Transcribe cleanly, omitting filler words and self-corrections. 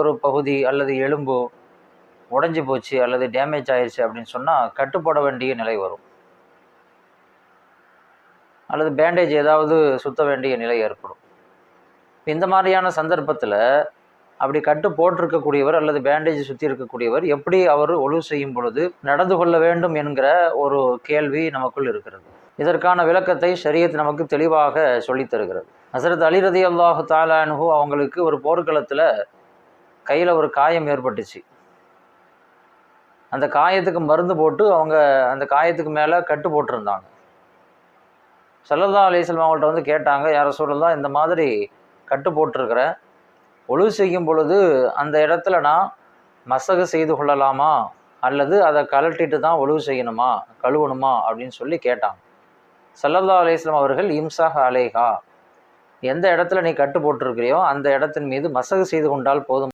ஒரு பகுதி அல்லது எலும்போ உடைஞ்சு போச்சு அல்லது டேமேஜ் ஆயிடுச்சு அப்படின்னு சொன்னால் கட்டுப்பட வேண்டிய நிலை வரும், அல்லது பேண்டேஜ் ஏதாவது சுத்த வேண்டிய நிலை ஏற்படும். இந்த மாதிரியான சந்தர்ப்பத்தில் அப்படி கட்டு போட்டிருக்கக்கூடியவர் அல்லது பேண்டேஜ் சுற்றி இருக்கக்கூடியவர் எப்படி அவர் ஒழு செய்யும் பொழுது நடந்து கொள்ள வேண்டும் என்கிற ஒரு கேள்வி நமக்குள் இருக்கிறது. இதற்கான விளக்கத்தை ஷரியத் நமக்கு தெளிவாக சொல்லித் தருகிறது. ஹஸரத் அலி ரலியல்லாஹு தஆலா அன்ஹு அவங்களுக்கு ஒரு போர்க்களத்தில் கையில் ஒரு காயம் ஏற்பட்டுச்சு. அந்த காயத்துக்கு மருந்து போட்டு அவங்க அந்த காயத்துக்கு மேலே கட்டு போட்டிருந்தாங்க. ஸல்லல்லாஹு அலைஹி வஸல்லம் அவங்கள்ட்ட வந்து கேட்டாங்க, யா ரசூலல்லாஹ், இந்த மாதிரி கட்டு போட்டிருக்கிறேன், ஒழு செய்யும் பொழுது அந்த இடத்துல நான் மசகு செய்து கொள்ளலாமா அல்லது அதை கழட்டிட்டு தான் ஒழு செய்யணுமா கழுவணுமா அப்படின்னு சொல்லி கேட்டாங்க. ஸல்லல்லாஹு அலைஹி வஸல்லம் அவர்கள் இம்சாஹ் அலைஹா, எந்த இடத்துல நீ கட்டு போட்டிருக்கிறியோ அந்த இடத்தின் மீது மசகு செய்து கொண்டால் போதும்